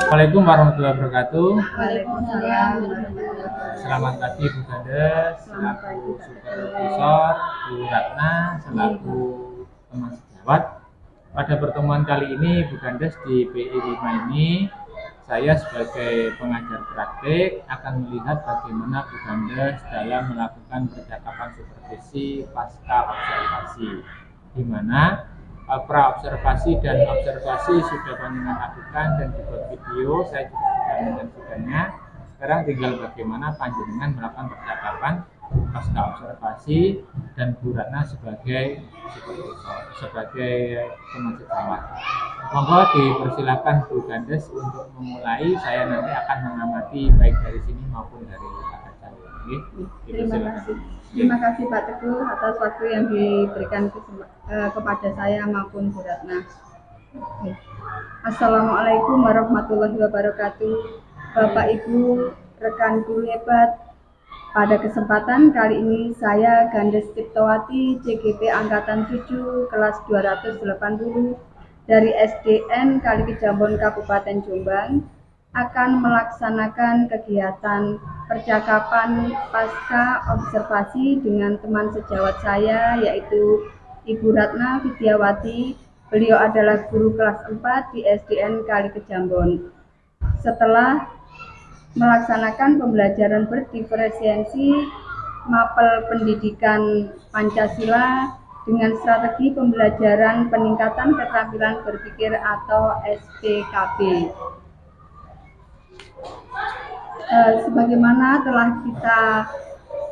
Assalamualaikum warahmatullahi wabarakatuh. Waalaikumsalam. Selamat pagi Bu Gandes, selaku supervisor, Bu Ratna, selaku teman sejawat. Pada pertemuan kali ini Bu Gandes di PI 5 ini, saya sebagai pengajar praktik akan melihat bagaimana Bu Gandes dalam melakukan percakapan supervisi pasca observasi, di mana pra-observasi dan observasi sudah panjenengan lakukan dan dibuat video, saya juga sudah menyaksikannya. Sekarang tinggal bagaimana panjenengan melakukan percakapan pasca observasi dan Bu Ratna sebagai supervisor, sebagai teman sejawat. Monggo dipersilakan Bu Gandes untuk memulai. Saya nanti akan mengamati baik dari sini maupun dari kaca. Terima kasih Pak Teguh atas waktu yang diberikan kepada saya maupun Bu Ratna. Assalamualaikum warahmatullahi wabarakatuh. Bapak Ibu, rekan guru hebat. Pada kesempatan kali ini saya Gandes Ciptowati, CGP Angkatan 7 kelas 280 dari SDN Kalikejambon Kabupaten Jombang akan melaksanakan kegiatan percakapan pasca observasi dengan teman sejawat saya, yaitu Ibu Ratna Widiawati. Beliau adalah guru kelas 4 di SDN Kalikejambon. Setelah melaksanakan pembelajaran berdiferensiasi mapel pendidikan Pancasila dengan strategi pembelajaran peningkatan keterampilan berpikir atau SPKB. Sebagaimana telah kita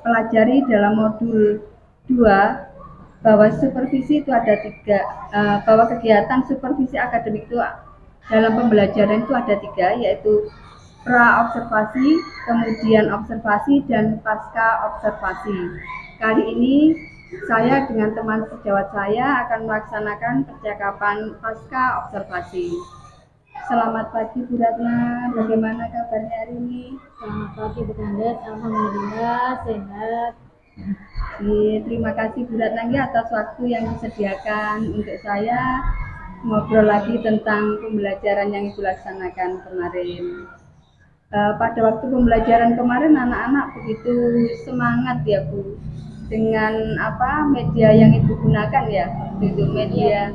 pelajari dalam modul 2 bahwa supervisi itu ada 3, bahwa kegiatan supervisi akademik itu dalam pembelajaran itu ada 3, yaitu pra-observasi, kemudian observasi, dan pasca observasi. Kali ini saya dengan teman sejawat saya akan melaksanakan percakapan pasca observasi. Selamat pagi Bu Ratna, bagaimana kabarnya hari ini? Selamat pagi Bu Gandes, alhamdulillah sehat. Terima kasih Bu Ratna atas waktu yang disediakan untuk saya ngobrol lagi tentang pembelajaran yang Ibu laksanakan kemarin. Pada waktu pembelajaran kemarin anak-anak begitu semangat ya Bu dengan media yang Ibu gunakan ya, itu media.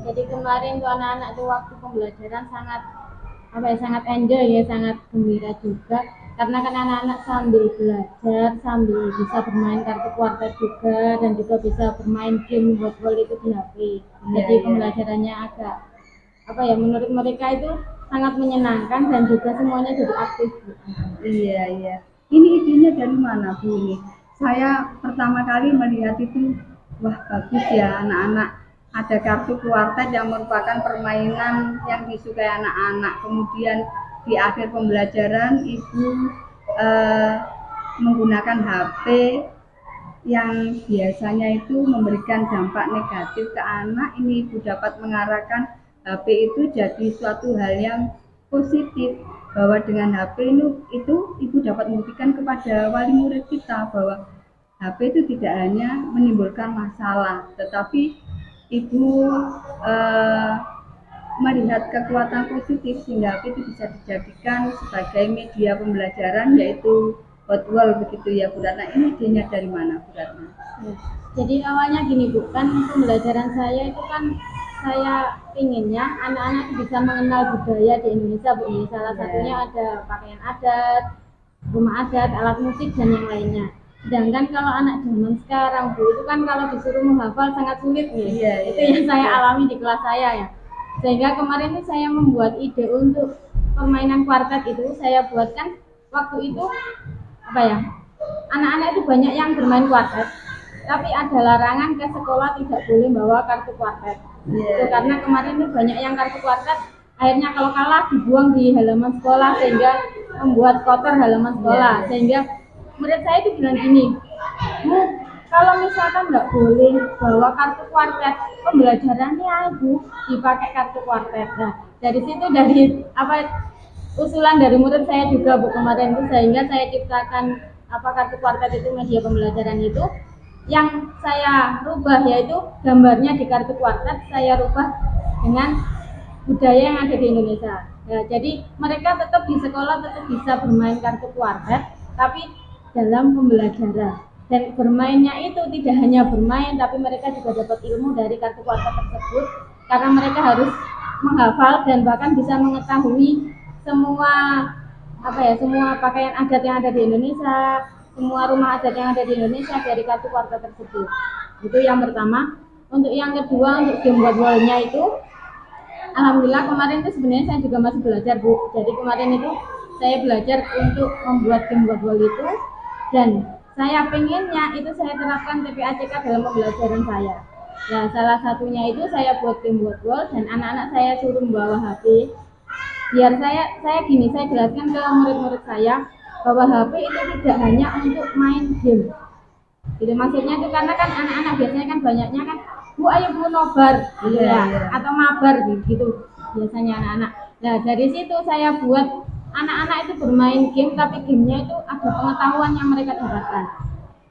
Jadi kemarin tuh anak-anak tuh waktu pembelajaran sangat enjoy ya, sangat gembira juga karena kan anak-anak sambil belajar sambil bisa bermain kartu kuartet juga dan juga bisa bermain game buat itu di HP. Jadi pembelajarannya agak menurut mereka itu sangat menyenangkan dan juga semuanya jadi aktif. Iya. Ini idenya dari mana Bu ini? Saya pertama kali melihat itu, wah bagus ya anak-anak. Ada kartu kuartet yang merupakan permainan yang disukai anak-anak. Kemudian di akhir pembelajaran Ibu menggunakan HP yang biasanya itu memberikan dampak negatif ke anak. Ini Ibu dapat mengarahkan HP itu jadi suatu hal yang positif, bahwa dengan HP itu Ibu dapat membuktikan kepada wali murid kita bahwa HP itu tidak hanya menimbulkan masalah, tetapi Ibu melihat kekuatan positif sehingga HP itu bisa dijadikan sebagai media pembelajaran, yaitu hot wall begitu ya Bu Ratna. Ini idenya dari mana Bu Ratna? Jadi awalnya gini Bu, kan pembelajaran saya itu kan saya inginnya anak-anak bisa mengenal budaya di Indonesia Bu. Salah satunya ada pakaian adat, rumah adat, alat musik dan yang lainnya. Sedangkan kalau anak zaman sekarang Bu, itu kan kalau disuruh menghafal sangat sulit Bu. Itu yang saya alami di kelas saya ya. Sehingga kemarin itu saya membuat ide untuk permainan kuartet itu saya buatkan waktu itu anak-anak itu banyak yang bermain kuartet, tapi ada larangan ke sekolah tidak boleh bawa kartu kuartet. Karena kemarin itu banyak yang kartu kuartet akhirnya kalau kalah dibuang di halaman sekolah sehingga membuat kotor halaman sekolah. Sehingga murid saya itu bilang gini, Bu, kalau misalkan nggak boleh bawa kartu kuartet, pembelajarannya Bu dipakai kartu kuartet. Nah, dari situ usulan dari murid saya juga Bu kemarin itu, sehingga saya ciptakan kartu kuartet itu media pembelajaran itu. Yang saya rubah yaitu gambarnya di kartu kuartet saya rubah dengan budaya yang ada di Indonesia. Ya, jadi mereka tetap di sekolah tetap bisa bermain kartu kuartet, tapi dalam pembelajaran. Dan bermainnya itu tidak hanya bermain, tapi mereka juga dapat ilmu dari kartu kuartet tersebut, karena mereka harus menghafal dan bahkan bisa mengetahui semua semua pakaian adat yang ada di Indonesia, semua rumah adat yang ada di Indonesia dari kartu kuartet tersebut. Itu yang pertama. Untuk yang kedua, untuk game wall-nya itu alhamdulillah kemarin itu sebenarnya saya juga masih belajar, Bu. Jadi kemarin itu saya belajar untuk membuat game wall itu, dan saya pengennya itu saya terapkan TPACK dalam pembelajaran saya. Ya, salah satunya itu saya buat game wall dan anak-anak saya suruh membawa HP. Biar saya jelaskan ke murid-murid saya bahwa HP itu tidak hanya untuk main game. Gitu maksudnya itu, karena kan anak-anak biasanya kan banyaknya kan, Bu ayo Bu nobar gitu ya, atau mabar gitu biasanya anak-anak. Nah dari situ saya buat anak-anak itu bermain game, tapi gamenya itu ada pengetahuan yang mereka dapatkan.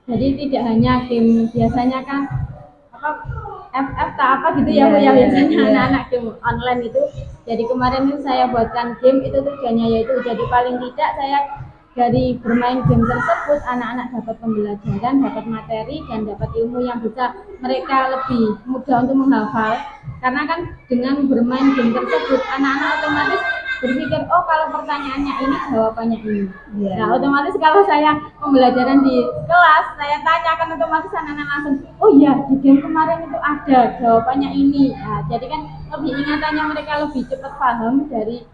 Jadi tidak hanya game biasanya kan FF tak apa gitu ya Bu ya, biasanya anak-anak game online itu. Jadi kemarin itu saya buatkan game itu tujuannya yaitu jadi paling tidak saya dari bermain game tersebut anak-anak dapat pembelajaran, dapat materi dan dapat ilmu yang bisa mereka lebih mudah untuk menghafal. Karena kan dengan bermain game tersebut anak-anak otomatis berpikir, oh kalau pertanyaannya ini jawabannya ini. Nah otomatis kalau saya pembelajaran di kelas saya tanyakan, otomatis anak-anak langsung, oh iya di game kemarin itu ada jawabannya ini. Nah, jadi kan lebih ingatannya mereka lebih cepat paham dari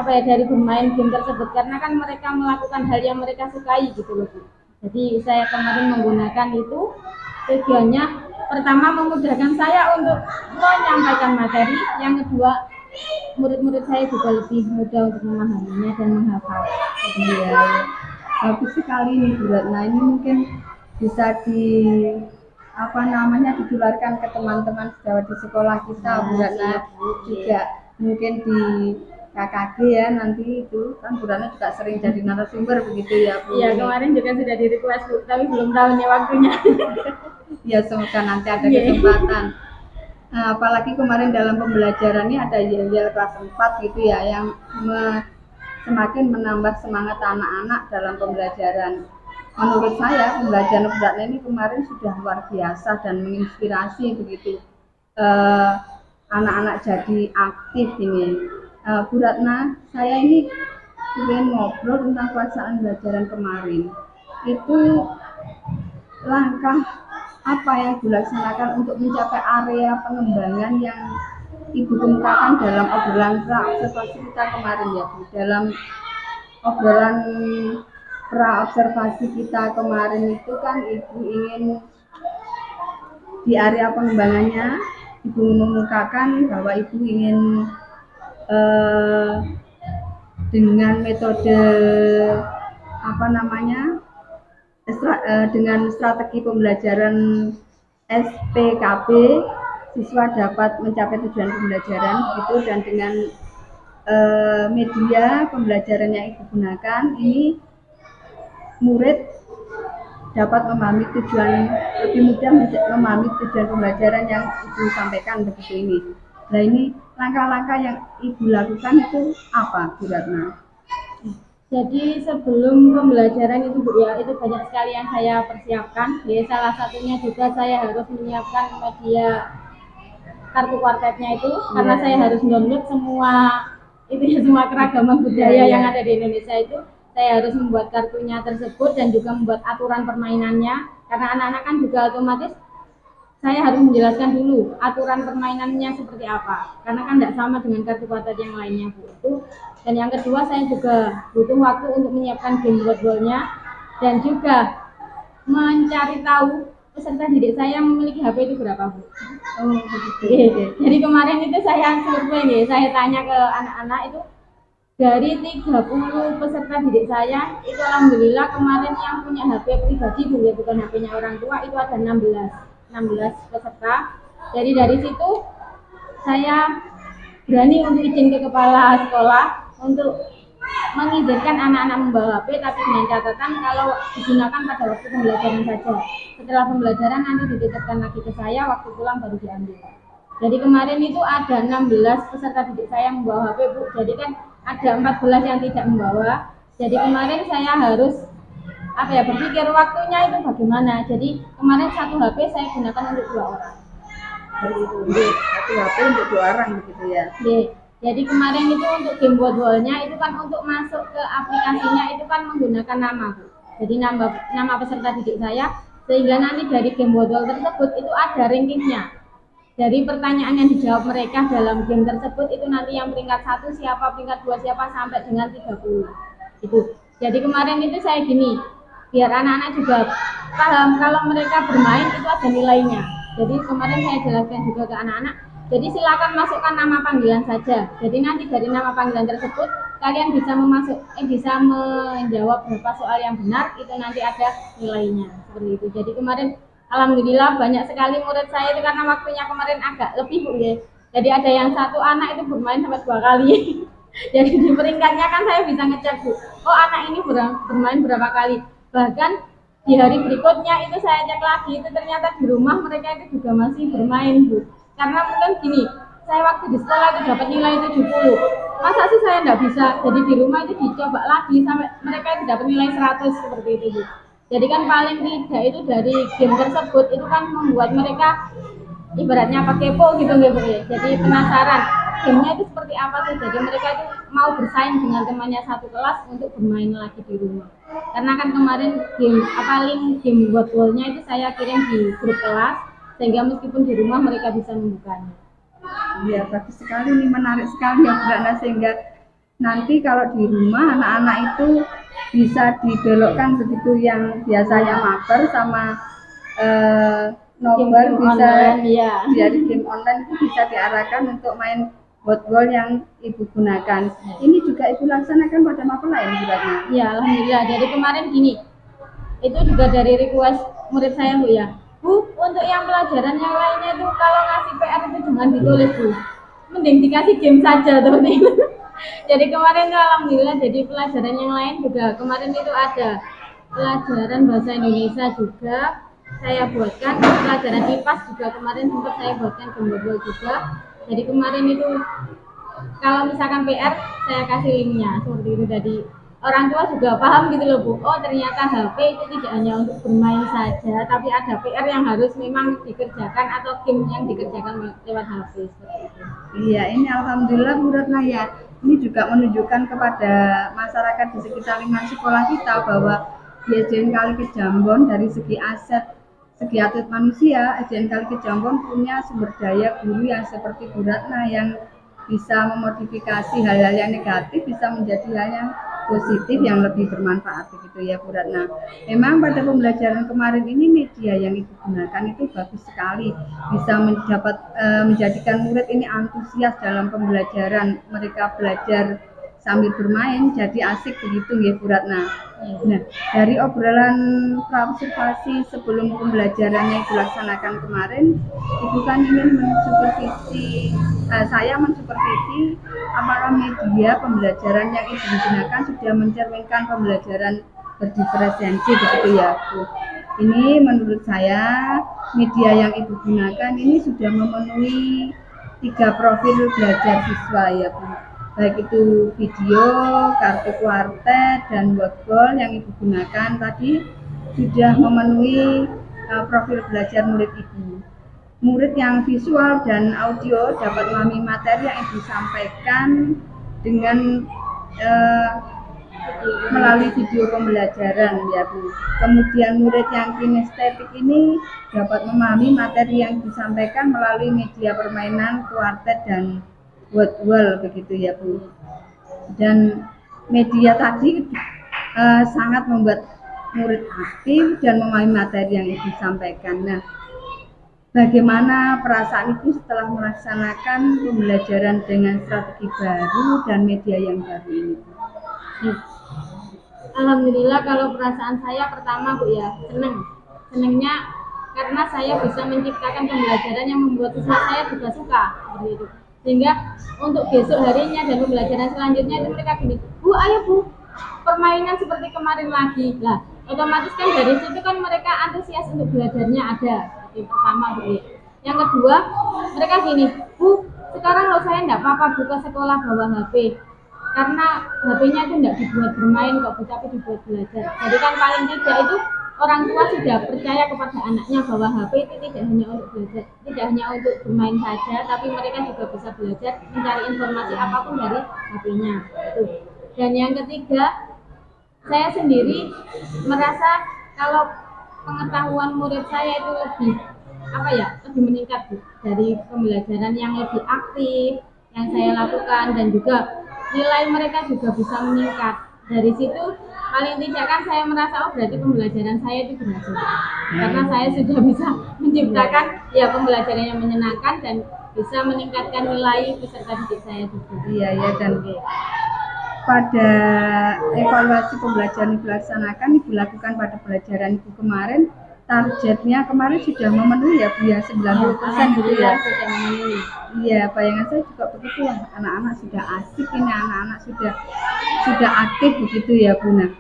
dari bermain game tersebut, karena kan mereka melakukan hal yang mereka sukai gitu loh Bu. Jadi saya kemarin menggunakan itu tujuannya pertama memudahkan saya untuk menyampaikan materi, yang kedua murid-murid saya juga lebih mudah untuk memahaminya dan menghafal. Iya, bagus sekali nih Bu Ratna. Ini mungkin bisa ditularkan ke teman-teman sejawat di sekolah kita, Bu Ratna. Juga mungkin di KKG ya, nanti itu kan Bu Ratna juga sering jadi narasumber begitu ya Bu. Iya, kemarin juga sudah di request Bu, tapi belum tahu nih waktunya. Ya semoga nanti ada kesempatan. Nah, apalagi kemarin dalam pembelajarannya ada yel-yel kelas 4 gitu ya, yang semakin menambah semangat anak-anak dalam pembelajaran. Menurut saya pembelajaran Bu Ratna ini kemarin sudah luar biasa dan menginspirasi begitu. Anak-anak jadi aktif ini. Bu Ratna, saya ini ingin ngobrol tentang pelaksanaan pembelajaran kemarin. Itu langkah apa yang dilaksanakan untuk mencapai area pengembangan yang Ibu kemukakan dalam obrolan pra-observasi kita kemarin ya Bu. Dalam obrolan pra-observasi kita kemarin itu kan Ibu ingin di area pengembangannya, Ibu mengemukakan bahwa Ibu ingin dengan metode dengan strategi pembelajaran SPKB, siswa dapat mencapai tujuan pembelajaran gitu, dan dengan media pembelajaran yang Ibu gunakan ini murid dapat memahami lebih mudah memahami tujuan pembelajaran yang Ibu sampaikan begitu ini. Nah ini langkah-langkah yang Ibu lakukan itu apa Bu Ratna? Jadi sebelum pembelajaran itu Bu ya, itu banyak sekali yang saya persiapkan. Jadi salah satunya juga saya harus menyiapkan media kartu kuartetnya itu, karena saya harus download semua keragaman budaya yang ada di Indonesia itu. Saya harus membuat kartunya tersebut dan juga membuat aturan permainannya, karena anak-anak kan juga otomatis saya harus menjelaskan dulu aturan permainannya seperti apa, karena kan tidak sama dengan kartu kuartet yang lainnya Bu. Itu. Dan yang kedua saya juga butuh waktu untuk menyiapkan game board-nya dan juga mencari tahu peserta didik saya memiliki HP itu berapa Bu. Oh begitu. Jadi kemarin itu saya survei nih, saya tanya ke anak-anak itu, dari 30 peserta didik saya itu alhamdulillah kemarin yang punya HP pribadi Bu ya, bukan HP-nya orang tua, itu ada 16 peserta. Jadi dari situ saya berani untuk izin ke kepala sekolah untuk mengizinkan anak-anak membawa HP, tapi dengan catatan kalau digunakan pada waktu pembelajaran saja. Setelah pembelajaran nanti dititipkan lagi ke saya, waktu pulang baru diambil. Jadi kemarin itu ada 16 peserta didik saya yang membawa HP Bu, jadi kan ada 14 yang tidak membawa. Jadi kemarin saya harus berpikir waktunya itu bagaimana. Jadi kemarin satu HP saya gunakan untuk 2 orang. Jadi satu HP untuk 2 orang begitu ya. Jadi kemarin itu untuk game wall-nya itu kan untuk masuk ke aplikasinya itu kan menggunakan nama Bu. Jadi nama peserta didik saya, sehingga nanti dari game wall tersebut itu ada rankingnya. Dari pertanyaan yang dijawab mereka dalam game tersebut itu nanti yang peringkat 1 siapa, peringkat 2 siapa, sampai dengan 30 itu. Jadi kemarin itu saya gini, biar anak-anak juga paham kalau mereka bermain itu ada nilainya. Jadi kemarin saya jelaskan juga ke anak-anak, jadi silakan masukkan nama panggilan saja. Jadi nanti dari nama panggilan tersebut kalian bisa menjawab berapa soal yang benar, itu nanti ada nilainya seperti itu. Jadi kemarin alhamdulillah banyak sekali murid saya itu karena waktunya kemarin agak lebih Bu ya. Jadi ada yang satu anak itu bermain sampai 2 kali. Jadi di peringkatnya kan saya bisa ngecek Bu, oh anak ini bermain berapa kali. Bahkan di hari berikutnya itu saya cek lagi, itu ternyata di rumah mereka itu juga masih bermain Bu. Karena mungkin gini, saya waktu di sekolah itu dapat nilai 70. Masa sih saya nggak bisa, jadi di rumah itu dicoba lagi sampai mereka itu dapat nilai 100 seperti itu Bu. Jadi kan paling tidak itu dari game tersebut itu kan membuat mereka ibaratnya kepo gitu nggak Bu ya. Jadi penasaran gamenya itu seperti apa sih. Jadi mereka itu mau bersaing dengan temannya satu kelas untuk bermain lagi di rumah. Karena kan kemarin game wall-nya itu saya kirim di grup kelas, sehingga meskipun di rumah mereka bisa membukanya. Iya, bagus sekali nih, menarik sekali ya Bu Ratna, sehingga nanti kalau di rumah anak-anak itu bisa dibelokkan begitu, yang biasanya mabar sama nobar bisa dari game online itu bisa diarahkan untuk main wall yang Ibu gunakan. Ini juga Ibu laksanakan pada mapel lain Bu Ratna? Iya, alhamdulillah. Jadi kemarin gini, itu juga dari request murid saya Bu ya. Bu, untuk yang pelajaran yang lainnya itu kalau ngasih PR itu jangan ditulis Bu, mending dikasih game saja seperti itu. Jadi kemarin itu alhamdulillah, jadi pelajaran yang lain juga kemarin itu ada pelajaran bahasa Indonesia juga saya buatkan, pelajaran IPAS juga kemarin sempat saya buatkan gambar juga. Jadi kemarin itu kalau misalkan PR saya kasih linknya seperti itu. Jadi orang tua juga paham gitu loh Bu, oh ternyata HP itu tidak hanya untuk bermain saja, tapi ada PR yang harus memang dikerjakan atau game yang dikerjakan lewat HP seperti itu. Iya, ini alhamdulillah Bu Ratna ya, ini juga menunjukkan kepada masyarakat di sekitar lingkungan sekolah kita bahwa di SDN Kali Kejambon dari segi aset, segi atlet manusia, SDN Kali Kejambon punya sumber daya guru yang seperti Bu Ratna yang bisa memodifikasi hal-hal yang negatif bisa menjadi hal yang positif yang lebih bermanfaat begitu ya Bu Ratna. Memang pada pembelajaran kemarin ini media yang Ibu gunakan itu bagus sekali, bisa menjadikan murid ini antusias dalam pembelajaran, mereka belajar sambil bermain jadi asik begitu ya Bu Ratna. Nah, dari obrolan praobservasi sebelum pembelajaran yang dilaksanakan kemarin, Ibu kan ingin saya mensupervisi apakah media pembelajaran yang Ibu gunakan sudah mencerminkan pembelajaran berdiferensiasi begitu ya Bu. Ini menurut saya media yang Ibu gunakan ini sudah memenuhi 3 profil belajar siswa ya Bu. Baik itu video, kartu kuartet, dan wordball yang Ibu gunakan tadi sudah memenuhi profil belajar murid Ibu. Murid yang visual dan audio dapat memahami materi yang Ibu sampaikan dengan melalui video pembelajaran ya Bu. Kemudian murid yang kinestetik ini dapat memahami materi yang disampaikan melalui media permainan, kuartet, dan wordwall begitu ya Bu. Dan media tadi sangat membuat murid aktif dan memahami materi yang Ibu sampaikan. Nah, bagaimana perasaan Ibu setelah melaksanakan pembelajaran dengan strategi baru dan media yang baru ini? Alhamdulillah, kalau perasaan saya pertama Bu ya, senengnya karena saya bisa menciptakan pembelajaran yang membuat siswa saya juga suka seperti itu. Sehingga untuk besok harinya dan pembelajaran selanjutnya itu mereka gini, Bu ayo Bu, permainan seperti kemarin lagi. Lah otomatis kan dari situ kan mereka antusias untuk belajarnya ada. Seperti pertama Bu. Yang kedua, mereka gini, Bu, sekarang loh saya enggak apa-apa buka sekolah bawa HP. Karena HP-nya itu enggak dibuat bermain kok, Bu, tapi dibuat belajar. Jadi kan paling tidak itu orang tua sudah percaya kepada anaknya bahwa HP itu tidak hanya untuk belajar, tidak hanya untuk bermain saja, tapi mereka juga bisa belajar mencari informasi apapun dari HP-nya. Itu. Dan yang ketiga, saya sendiri merasa kalau pengetahuan murid saya itu lebih lebih meningkat, Bu, dari pembelajaran yang lebih aktif yang saya lakukan, dan juga nilai mereka juga bisa meningkat. Dari situ paling tidak kan saya merasa berarti pembelajaran saya itu berhasil, karena saya sudah bisa menciptakan pembelajaran yang menyenangkan dan bisa meningkatkan nilai peserta didik saya juga. Iya, dan pada evaluasi pembelajaran yang dilaksanakan dilakukan pada pelajaran Ibu kemarin, targetnya kemarin sudah memenuhi ya Bu ya, 90% gitu ya. Sudah memenuhi. Iya, bayangan saya juga begitu, anak-anak sudah asik ini, anak-anak sudah aktif begitu ya Bu. Nah,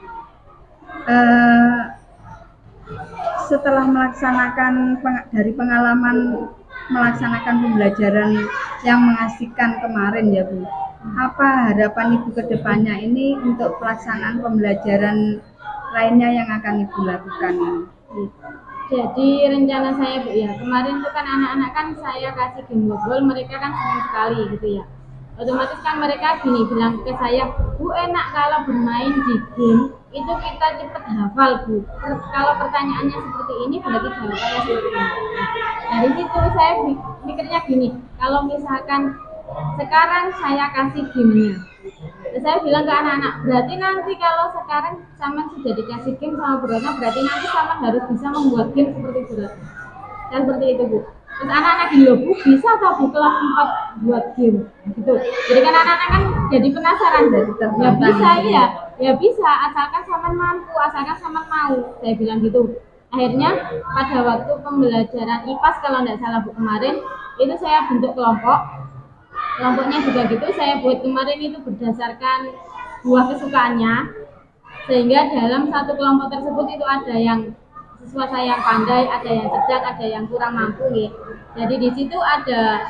setelah melaksanakan dari pengalaman melaksanakan pembelajaran yang mengasihkan kemarin ya Bu, apa harapan Ibu ke depannya ini untuk pelaksanaan pembelajaran lainnya yang akan Ibu lakukan ini? Jadi rencana saya Bu ya, kemarin itu kan anak-anak kan saya kasih game bobol, mereka kan senang sekali gitu ya. Otomatis kan mereka gini bilang ke saya, Bu, enak kalau bermain di game itu kita cepet hafal, Bu. Kalau pertanyaannya seperti ini berarti jawabannya seperti ini. Dari situ saya mikirnya gini, kalau misalkan sekarang saya kasih gamenya, saya bilang ke anak-anak, berarti nanti kalau sekarang sama sudah dikasih game sama Bu Ratna, berarti nanti sama harus bisa membuat game seperti Bu Ratna. Dan seperti itu Bu. Terus anak-anak gini, Bu, bisa atau Bu kelas 4 buat game gitu. Jadi kan anak-anak kan jadi penasaran, ya bisa ya bisa, asalkan sama mampu, asalkan sama mau, saya bilang gitu. Akhirnya pada waktu pembelajaran IPAS kalau tidak salah Bu kemarin, itu saya bentuk kelompoknya juga gitu, saya buat kemarin itu berdasarkan buah kesukaannya, sehingga dalam satu kelompok tersebut itu ada yang siswa saya yang pandai, ada yang cerdas, ada yang kurang mampu gitu. Jadi di situ ada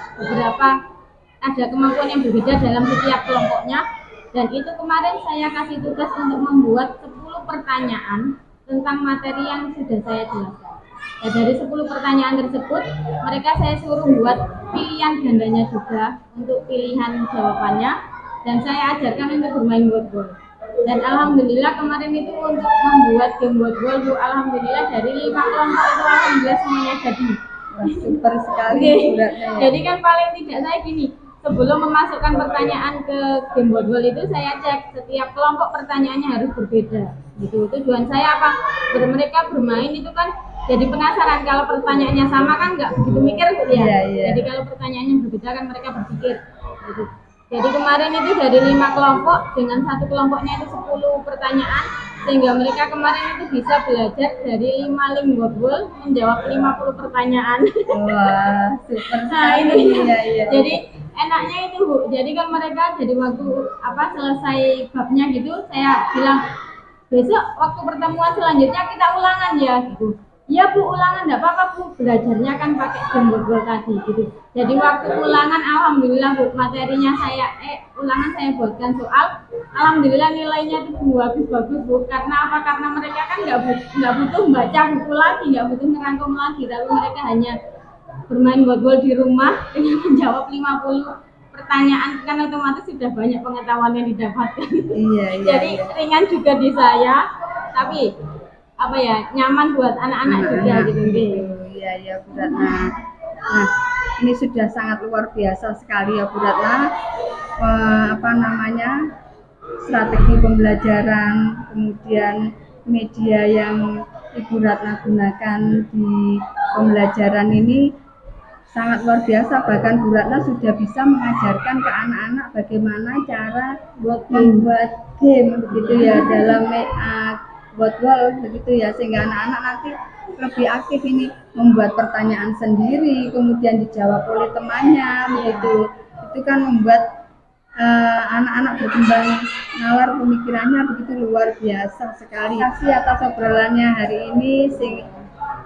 kemampuan yang berbeda dalam setiap kelompoknya, dan itu kemarin saya kasih tugas untuk membuat 10 pertanyaan tentang materi yang sudah saya jelaskan. Ya, dari 10 pertanyaan tersebut, mereka saya suruh buat pilihan gandanya juga untuk pilihan jawabannya, dan saya ajarkan untuk bermain wordball. Dan alhamdulillah kemarin itu untuk membuat game wordball, Bu, alhamdulillah dari 5 kelompok itu alhamdulillah semuanya jadi. Wah, super sekali. Jadi kan paling tidak saya gini, sebelum memasukkan pertanyaan ke game wordball itu saya cek setiap kelompok pertanyaannya harus berbeda. Gitu. Tujuan saya apa? Mereka bermain itu kan jadi penasaran, kalau pertanyaannya sama kan nggak begitu mikir gitu ya. Jadi kalau pertanyaannya berbeda kan mereka berpikir gitu. Jadi kemarin itu dari 5 kelompok, dengan satu kelompoknya itu 10 pertanyaan, sehingga mereka kemarin itu bisa belajar dari 5 link wordball menjawab 50 pertanyaan. Wah, super Nah, sekali. ini Iya. jadi enaknya itu Bu, jadi kan mereka jadi waktu selesai babnya gitu, saya bilang besok waktu pertemuan selanjutnya kita ulangan ya gitu. Ya Bu, ulangan enggak apa-apa Bu, belajarnya kan pakai game wordball tadi gitu. Jadi waktu ulangan alhamdulillah Bu, materinya ulangan saya buatkan soal, alhamdulillah nilainya itu bagus Bu. Karena apa? Karena mereka kan enggak butuh baca buku lagi, enggak butuh ngerangkum lagi, tapi mereka hanya bermain wordball di rumah dengan menjawab 50 pertanyaan, kan otomatis sudah banyak pengetahuan yang didapatkan. Iya. Jadi ringan juga di saya, tapi nyaman buat anak-anak juga gitu. Iya Bu Ratna. Nah, ini sudah sangat luar biasa sekali ya Bu Ratna. Strategi pembelajaran, kemudian media yang Ibu Ratna gunakan di pembelajaran ini sangat luar biasa. Bahkan Bu Ratna sudah bisa mengajarkan ke anak-anak bagaimana cara membuat game begitu ya, dalam wordball begitu ya, sehingga anak-anak nanti lebih aktif ini membuat pertanyaan sendiri, kemudian dijawab oleh temannya begitu. Itu kan membuat anak-anak berkembang nalar pemikirannya begitu luar biasa sekali. Terima kasih atas obrolannya hari ini.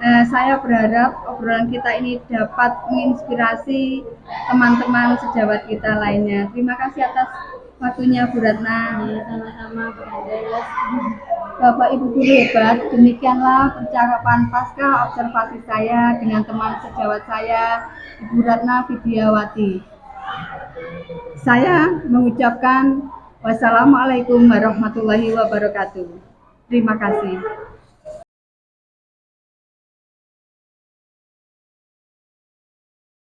Saya berharap obrolan kita ini dapat menginspirasi teman-teman sejawat kita lainnya. Terima kasih atas waktunya Bu Ratna. Ya, sama-sama Bu Kandes. Bapak Ibu guru hebat, demikianlah percakapan pasca observasi saya dengan teman sejawat saya, Ibu Ratna Widiawati. Saya mengucapkan wassalamualaikum warahmatullahi wabarakatuh. Terima kasih.